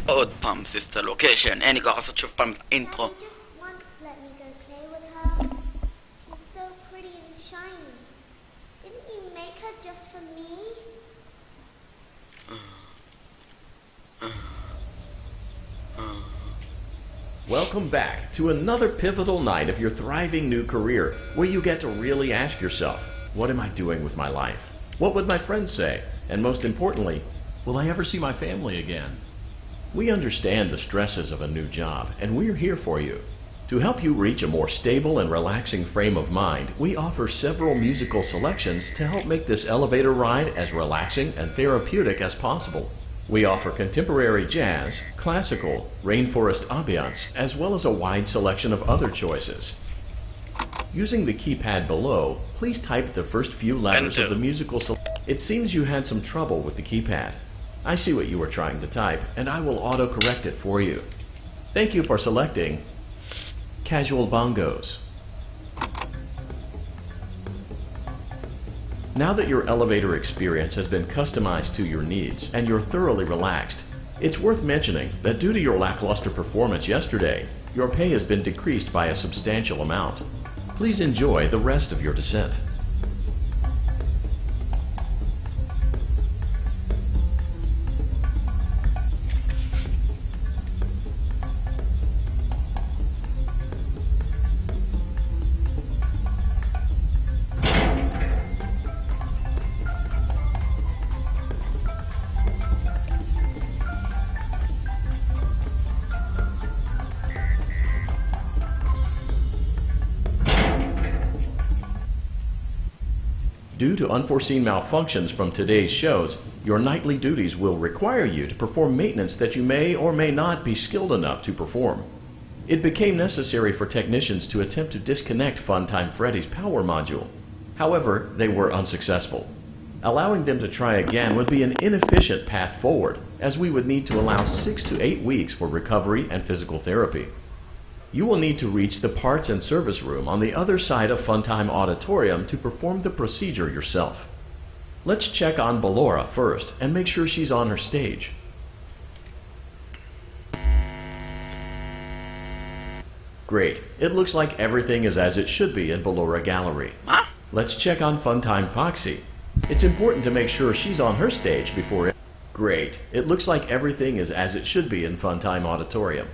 עוד פעם סיסטר לוקיישן, אין לי כוח לעשות שוב פעם אינטרו. Welcome back to another pivotal night of your thriving new career, where you get to really ask yourself, what am I doing with my life? What would my friends say? And most importantly, will I ever see my family again? We understand the stresses of a new job, and we're here for you. To help you reach a more stable and relaxing frame of mind, we offer several musical selections to help make this elevator ride as relaxing and therapeutic as possible. We offer contemporary jazz, classical, rainforest ambiance, as well as a wide selection of other choices. Using the keypad below, please type the first few letters of the musical selection. It seems you had some trouble with the keypad. I see what you were trying to type, and I will auto-correct it for you. Thank you for selecting Casual Bongos. Now that your elevator experience has been customized to your needs and you're thoroughly relaxed, it's worth mentioning that due to your lackluster performance yesterday, your pay has been decreased by a substantial amount. Please enjoy the rest of your descent. Due to unforeseen malfunctions from today's shows, your nightly duties will require you to perform maintenance that you may or may not be skilled enough to perform. It became necessary for technicians to attempt to disconnect Funtime Freddy's power module. However, they were unsuccessful. Allowing them to try again would be an inefficient path forward, as we would need to allow 6 to 8 weeks for recovery and physical therapy. You will need to reach the parts and service room on the other side of Funtime Auditorium to perform the procedure yourself. Let's check on Ballora first and make sure she's on her stage. Great. It looks like everything is as it should be in Ballora Gallery. Huh? Let's check on Funtime Foxy. It's important to make sure she's on her stage before it... Great. It looks like everything is as it should be in Funtime Auditorium.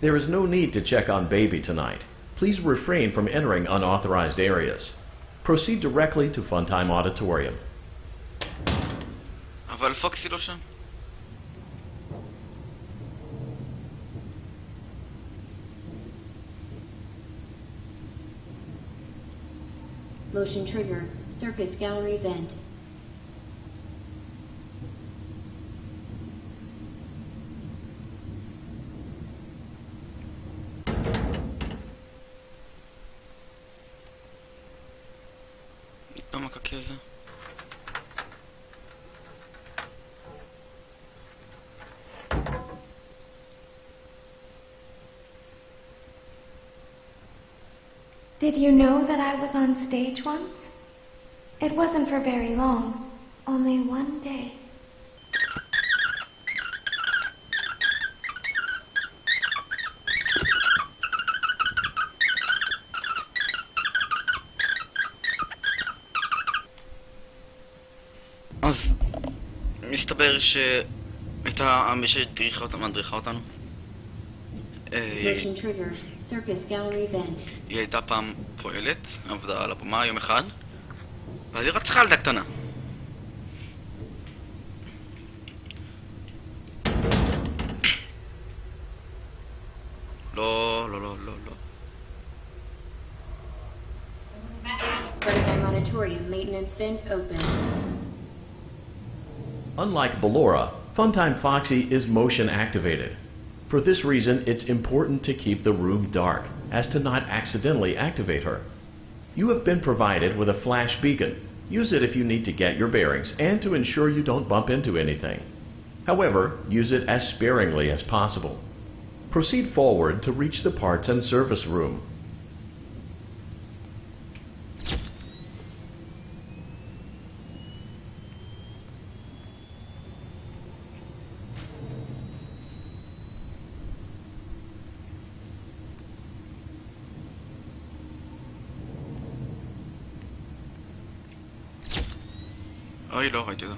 There is no need to check on Baby tonight. Please refrain from entering unauthorized areas. Proceed directly to Funtime Auditorium. אבל פוקסי לא שם. Motion trigger. Circus gallery vent. לא מקקי זה. Did you know that I was on stage once? It wasn't for very long, only one day. אז מסתבר שהייתה מי שהדריכה אותנו, מדריכה אותנו. Motion trigger. Circus gallery vent. היא הייתה פעם פועלת, עבדה על הבמה יום אחד, ואז היא רצחה ילדה קטנה. לא, לא, לא, לא, לא. Funtime auditorium maintenance vent open. Unlike Ballora, Funtime Foxy is motion activated. For this reason, it's important to keep the room dark, as to not accidentally activate her. You have been provided with a flash beacon. Use it if you need to get your bearings and to ensure you don't bump into anything. However, use it as sparingly as possible. Proceed forward to reach the parts and service room. אוי, לא ראיתי אותו.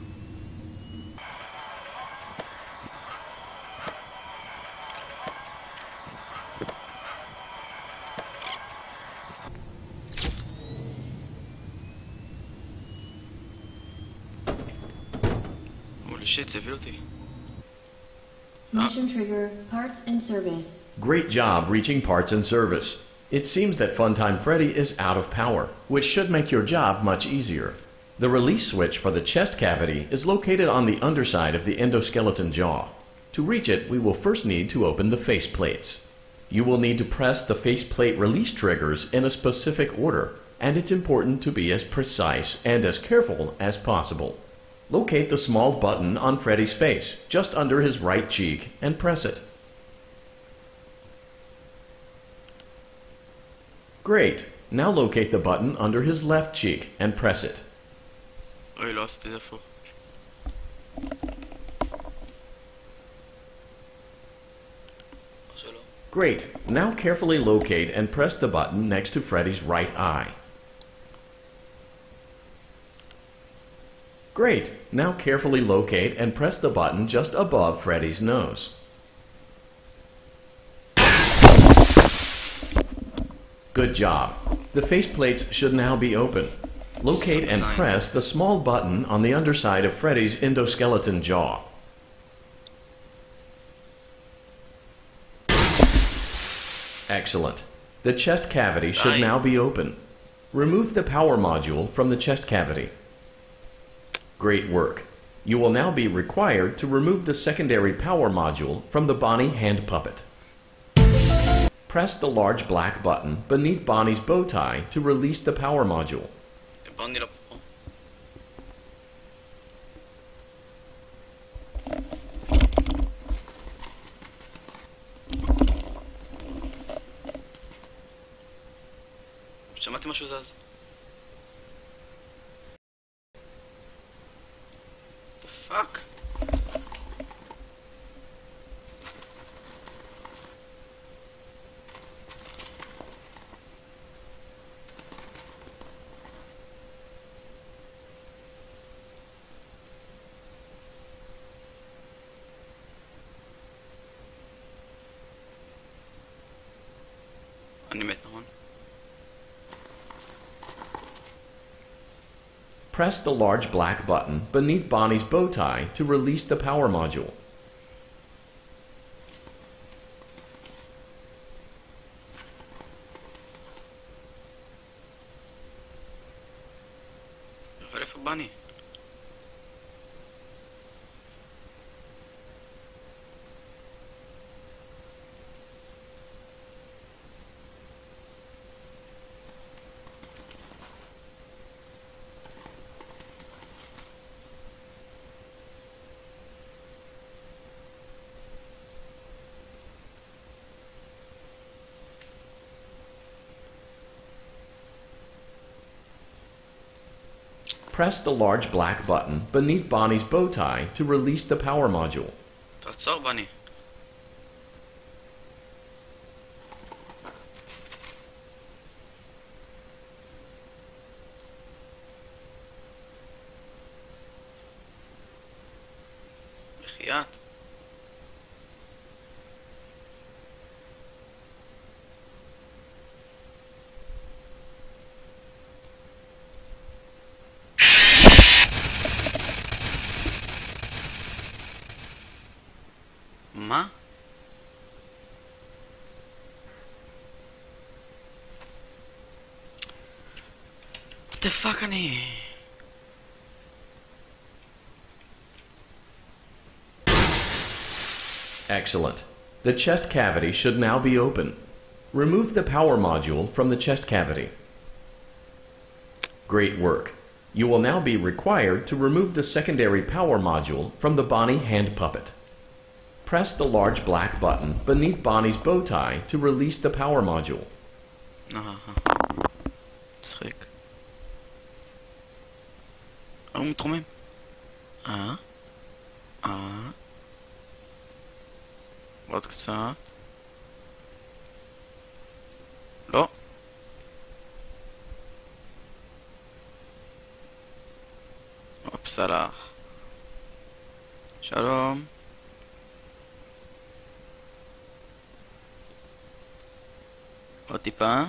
הולי שיט, זה הביא אותי. Motion trigger, parts and service. Great job reaching parts and service. It seems that Funtime Freddy is out of power, which should make your job much easier. The release switch for the chest cavity is located on the underside of the endoskeleton jaw. To reach it, we will first need to open the face plates. You will need to press the faceplate release triggers in a specific order, and it's important to be as precise and as careful as possible. Locate the small button on Freddy's face, just under his right cheek, and press it. Great. Now locate the button under his left cheek and press it. אוי, לא עשיתי את זה הפוך. Great. Now carefully locate and press the button next to Freddy's right eye. Great. Now carefully locate and press the button just above Freddy's nose. Good job. The faceplates should now be open. Locate and press the small button on the underside of Freddy's endoskeleton jaw. Excellent. The chest cavity should now be open. Remove the power module from the chest cavity. Great work. You will now be required to remove the secondary power module from the Bonnie hand puppet. Press the large black button beneath Bonnie's bow tie to release the power module. בוני לא פה. שמעתי משהו זז. פאק. אני מת, נכון? Press the large black button beneath Bonnie's bow tie to release the power module. איפה בני? Press the large black button beneath Bonnie's bow tie to release the power module. תעצור בני. בחייאת. מה? What the fuck אני... Excellent. The chest cavity should now be open. Remove the power module from the chest cavity. Great work. You will now be required to remove the secondary power module from the Bonnie hand puppet. Press the large black button beneath Bonnie's bow tie to release the power module. צחיק. הוא מתרומם. עוד קצת. לא. אופס. סלח. שלום. עוד טיפה.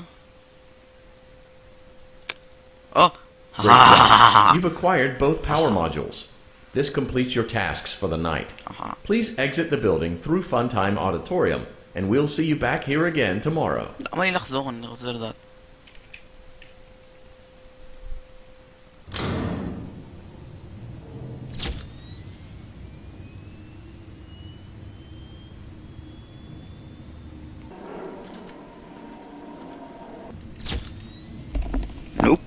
או! Great job. You've acquired both power modules. This completes your tasks for the night. Please exit the building through Funtime Auditorium, and we'll see you back here again tomorrow. למה לי לחזור? אני רוצה לדעת. נופ.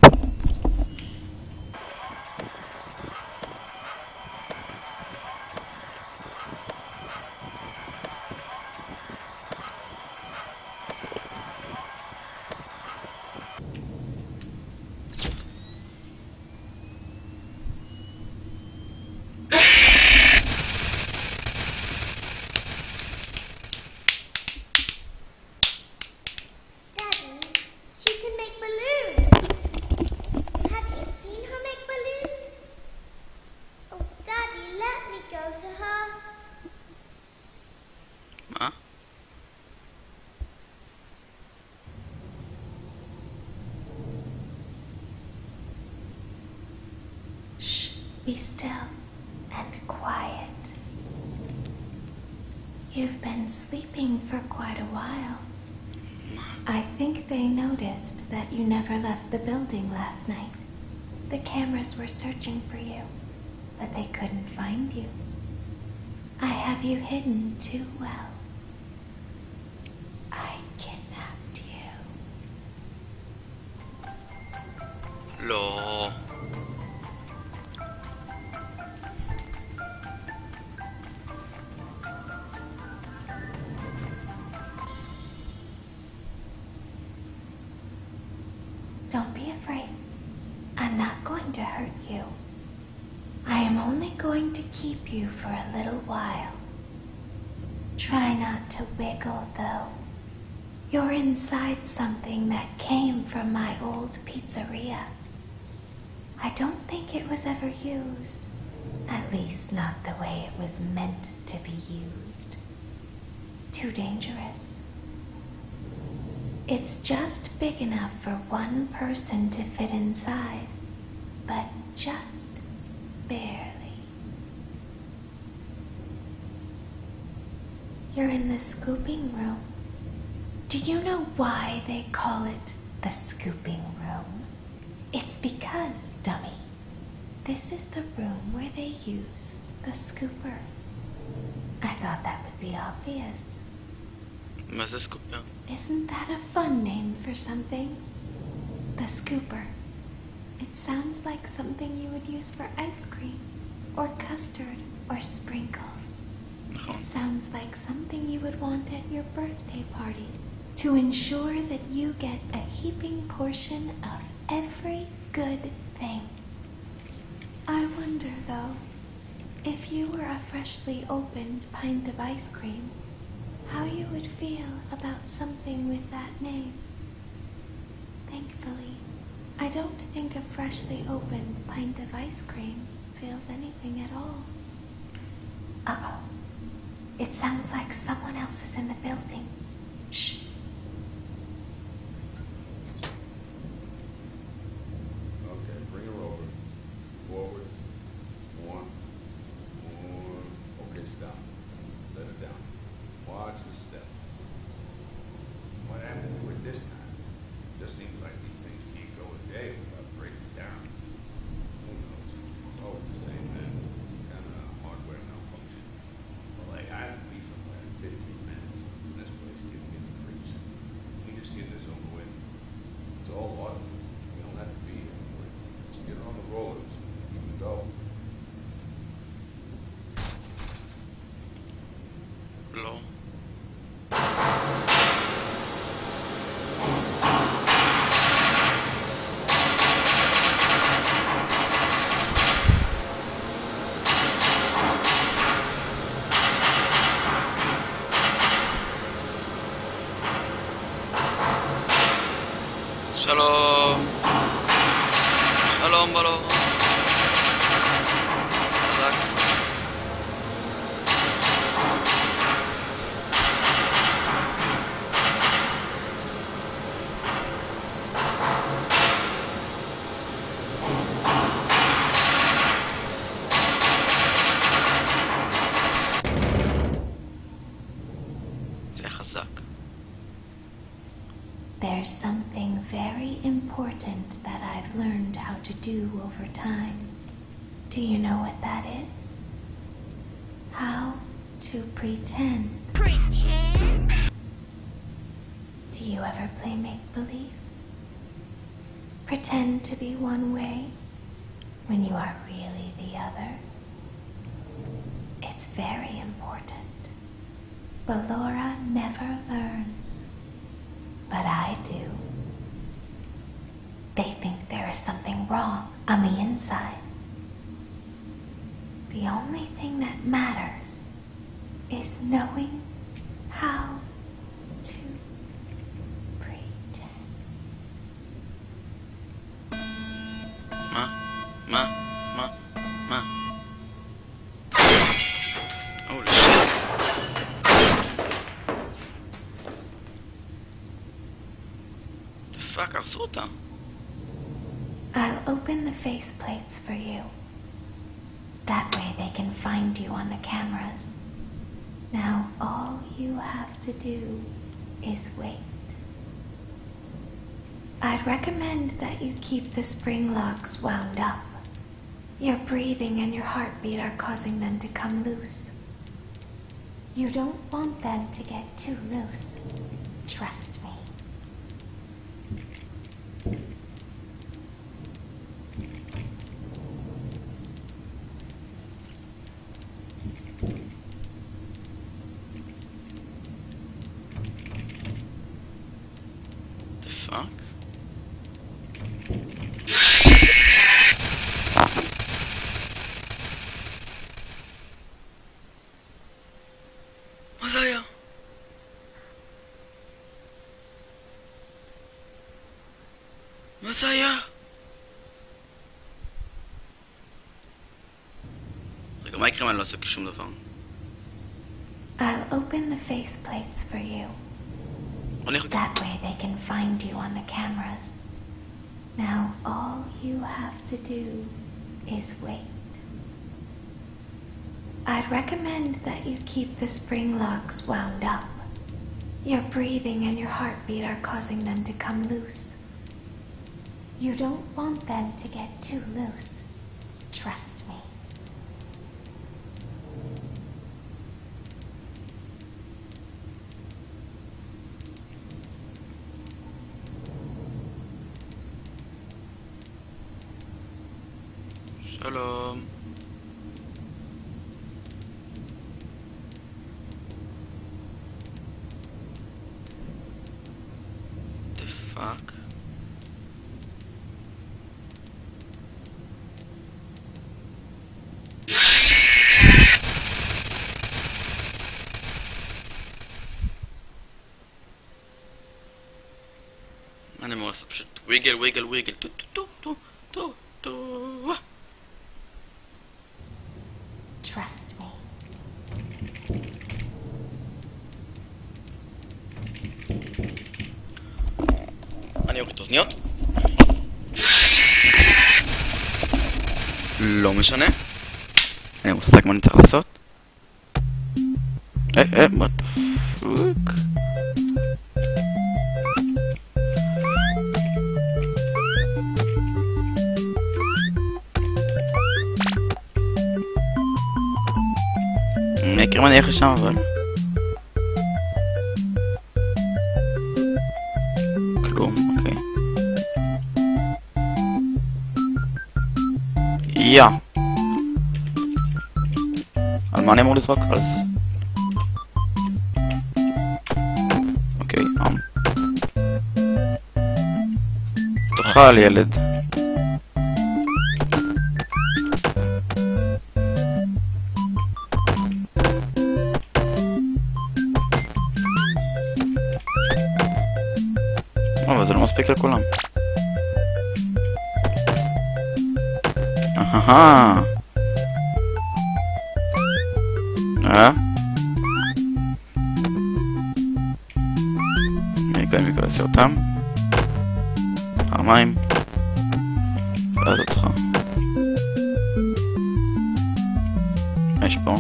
Daddy, she can make balloons. Have you seen her make balloons? Oh, Daddy, let me go to her. מה? Shh, be still and quiet. You've been sleeping for quite a while. I think they noticed that you never left the building last night. The cameras were searching for you, but they couldn't find you. I have you hidden too well. I kidnapped you. לא. Don't be afraid. I'm not going to hurt you. I am only going to keep you for a little while. Try not to wiggle, though. You're inside something that came from my old pizzeria. I don't think it was ever used. At least not the way it was meant to be used. Too dangerous. It's just big enough for one person to fit inside, but just barely. You're in the scooping room. Do you know why they call it the scooping room? It's because, dummy, this is the room where they use the scooper. I thought that would be obvious. מה זה סקופר? Isn't that a fun name for something? The scooper. It sounds like something you would use for ice cream, or custard, or sprinkles. נכון. It sounds like something you would want at your birthday party to ensure that you get a heaping portion of every good thing. I wonder, though, if you were a freshly opened pint of ice cream, how you would feel about something with that name. Thankfully, I don't think a freshly opened pint of ice cream feels anything at all. Uh-oh. It sounds like someone else is in the building. Shh. Okay, bring her over. Forward. One. Okay, stop. Set it down. Watch the step. What happened to it this time? Just seems like these things can't go a day without breaking down. Who knows? It's always the same thing. Kind of hardware malfunction. Well, like, I have to be somewhere in 15 minutes. And this place gives me the creeps. We just get this over with. It's all auto. We don't have to be here. Just get on the rollers. You can go. לא. שלום. שלום בלום. there's something very important that I've learned how to do over time. Do you know what that is? How to pretend. Pretend? Do you ever play make-believe? Pretend to be one way when you are really the other. It's very important. But Laura never learns. But I do. They think there is something wrong on the inside. The only thing that matters is knowing how to pretend. מה? Holy shit. The fuck, הרסו אותה. I'll open the faceplates for you. That way they can find you on the cameras. Now all you have to do is wait. I'd recommend that you keep the spring locks wound up. Your breathing and your heartbeat are causing them to come loose. You don't want them to get too loose. Trust me. The fuck? מה זה היה? מה זה היה? רגע, מה יקרה אם אני לא עושה שום דבר? I'll open the faceplates for you. אני אחכה. That way they can find you on the cameras. Now all you have to do is wait. I'd recommend that you keep the spring locks wound up. Your breathing and your heartbeat are causing them to come loose. You don't want them to get too loose. Trust me. שלום. The fuck? אני אמור לעשות פשוט וויגל וויגל וויגל טו טו טו טו טו טו. Trust me. אני אוריד אוזניות. לא משנה. אין לי מושג מה אני צריך לעשות. what the fuck? מה יקרה אם אני אלך לשם אבל? כלום, אוקיי. יא! על מה אני אמור לזרוק? אז... אוקיי, תאכל ילד. אבל זה לא מספיק לכולם. אהה. אני כאן אעשה אותם. פעמיים. ואז אותך. מה יש פה?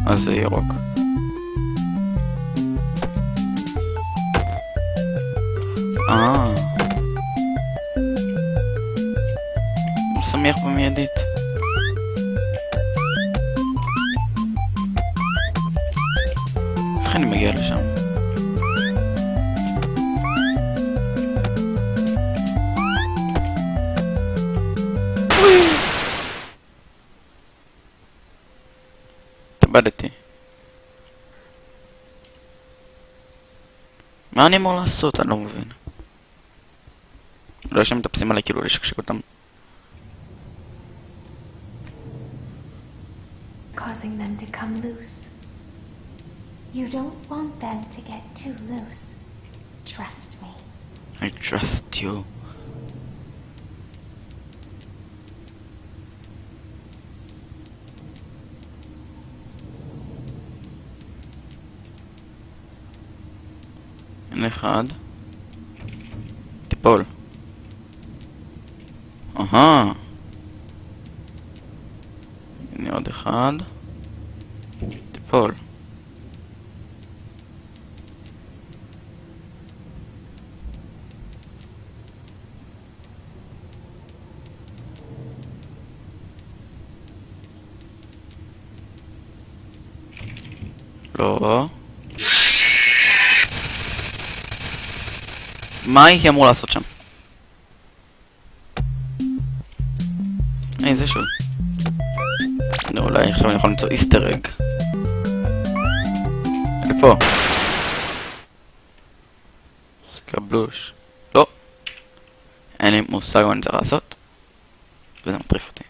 אז זה ירוק. שמח במיידית. איך אני מגיע לשם? התאבדתי. מה אני אמור לעשות? אני לא מבין. לא יש שם מטפסים עליי כאילו לשקשק אותם. Causing them to come loose. You don't want them to get too loose. Trust me. I trust you. הנה אחד. תיפול. אהה. הנה עוד אחד. תיפול. לא. מה היא אמור לעשות שם? זה שוב. אולי עכשיו אני יכול למצוא איסטר אג. לפה. סקבלוש. לא. אין לי מושג מה אני צריך לעשות. וזה מטריף אותי.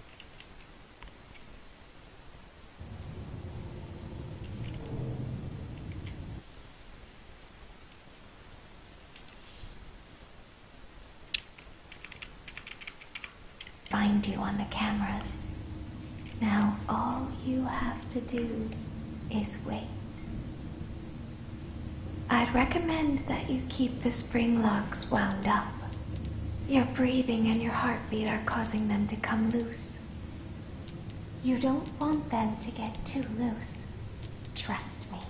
Find you on the cameras. Now all you have to do is wait. I'd recommend that you keep the spring locks wound up. Your breathing and your heartbeat are causing them to come loose. You don't want them to get too loose. Trust me.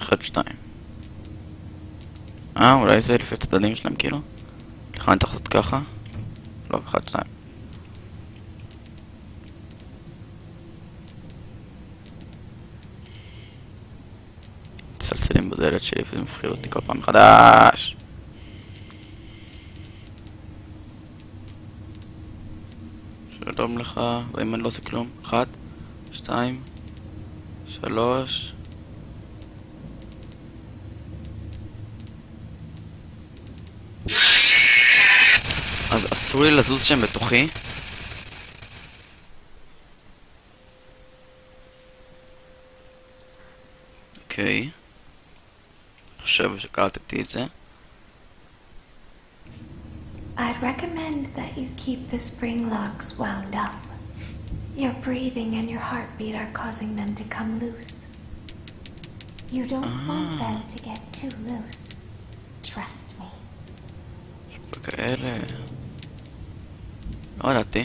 אחד, שתיים. אולי זה לפי הצדדים שלהם כאילו? לכן אני צריך לעשות ככה? לא, אחד, שתיים. צלצלים בדלת שלי וזה מפחיד אותי כל פעם מחדש. שלום לך, ואם אני לא עושה כלום. 1, 2, 3. אז אסור לי לזוז שם בתוכי. אוקיי. אני חושב שקלטתי את זה. I'd recommend that you keep the spring locks wound up. Your breathing and your heartbeat are causing them to come loose. You don't want them to get too loose. Trust me. כאלה. לא ידעתי.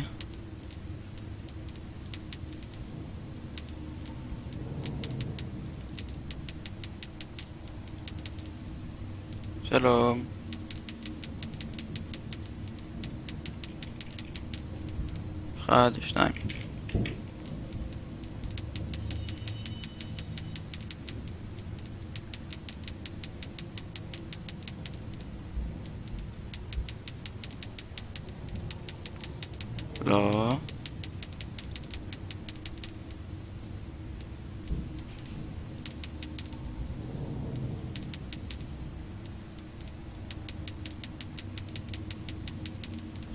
שלום. אחד, שניים. לא.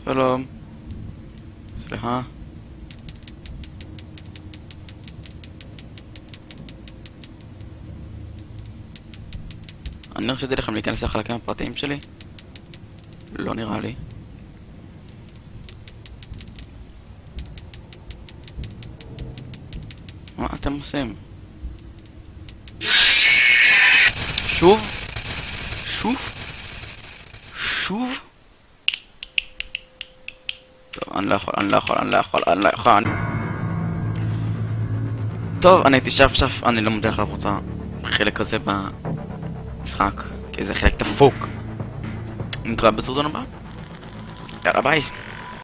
שלום. סליחה. אני רציתי לכם להיכנס לחלקים הפרטיים שלי? לא נראה לי. מה אתם עושים? שוב? שוב? שוב? טוב, אני לא יכול. טוב, אני הייתי שף, אני לא מודח לעבודה חלק הזה במשחק, כי זה חלק דפוק. נתראה בסרטון הבא. יאללה ביי.